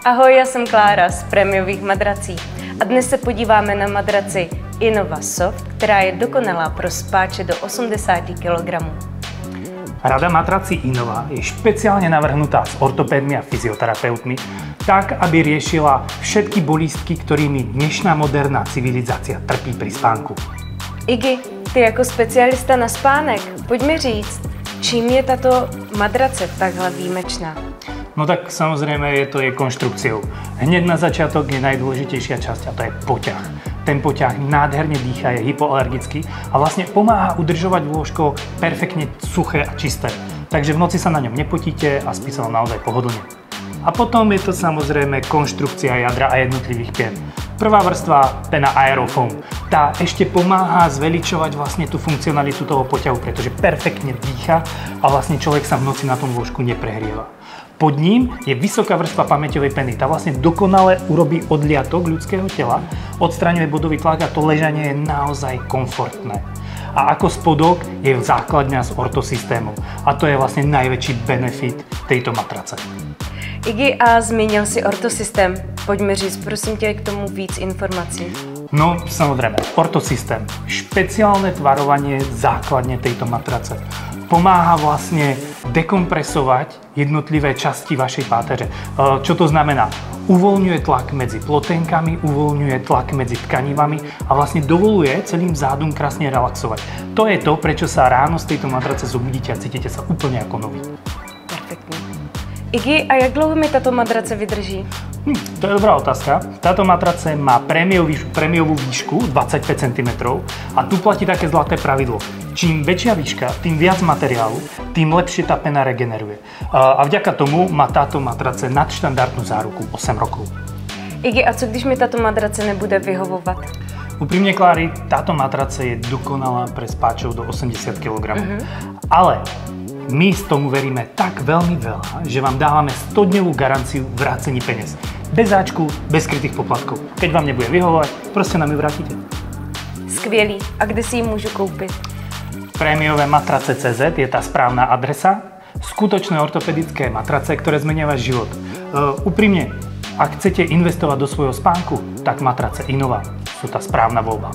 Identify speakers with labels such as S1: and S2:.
S1: Ahoj, já jsem Klára z prémiových madrací a dnes se podíváme na madraci Innova Soft, která je dokonalá pro spáče do 80 kg.
S2: Rada matrací Innova je špeciálne navrhnutá s ortopédmi a fyzioterapeutmi, tak, aby riešila všetky bolístky, ktorými dnešná moderná civilizácia trpí pri spánku.
S1: Iggy, ty jako specialista na spánek, pojď mi říct, čím je tato madrace takhle výjimečná?
S2: No tak samozrejme je to jej konštrukciou. Hneď na začiatok je najdôležitejšia časť a to je poťah. Ten poťah nádherne dýcha, je hypoalergický a vlastne pomáha udržovať lôžko perfektne suché a čisté. Takže v noci sa na ňom nepotíte a spí sa vám naozaj pohodlne. A potom je to samozrejme konštrukcia jadra a jednotlivých pien. Prvá vrstva, pena Aerofoam. Tá ešte pomáha zveličovať vlastne tú funkcionalitu toho poťahu, pretože perfektne dýcha a vlastne človek sa v noci na tom lôžku neprehrieva. Pod ním je vysoká vrstva pamäťovej peny. Tá vlastne dokonale urobí odliatok ľudského tela, odstraňuje bodový tlak a to ležanie je naozaj komfortné. A ako spodok je základňa z ortosystému. A to je vlastne najväčší benefit tejto matrace.
S1: Iggy, a zmínil si ortosystém. Pojď mi říct, prosím tě, k tomu víc informací.
S2: No, samozrejme, ortosystém. Špeciálne tvarovanie základne tejto matrace. Pomáha vlastne dekompresovať jednotlivé časti vašej páteře. Čo to znamená? Uvoľňuje tlak medzi plotenkami, uvoľňuje tlak medzi tkanivami a vlastne dovoluje celým zádum krásne relaxovať. To je to, prečo sa ráno z tejto matrace zobudíte a cítite sa úplne ako nový.
S1: Perfektně. Iggy, a jak dlouho mi tato madrace vydrží?
S2: To je dobrá otázka. Táto matrace má prémiovú výšku 25 cm a tu platí také zlaté pravidlo. Čím väčšia výška, tým viac materiálu, tým lepšie tá pena regeneruje. A vďaka tomu má táto matrace nadštandardnú záruku 8 rokov.
S1: Iggy, a co když mi tato madrace nebude vyhovovat?
S2: Úprimne, Klári, táto matrace je dokonalá pre spáčov do 80 kg. Ale my z tomu veríme tak veľmi veľa, že vám dávame 100-dňovú garanciu vrácení peniaz. Bez záčku, bez skrytých poplatkov. Keď vám nebude vyhovovať, proste nám ju vrátite.
S1: Skvělý. A kde si ji můžu koupit?
S2: Prémiové matrace.cz je tá správna adresa. Skutočné ortopedické matrace, ktoré zmenia váš život. Úprimne, ak chcete investovať do svojho spánku, tak matrace Innova sú tá správna voľba.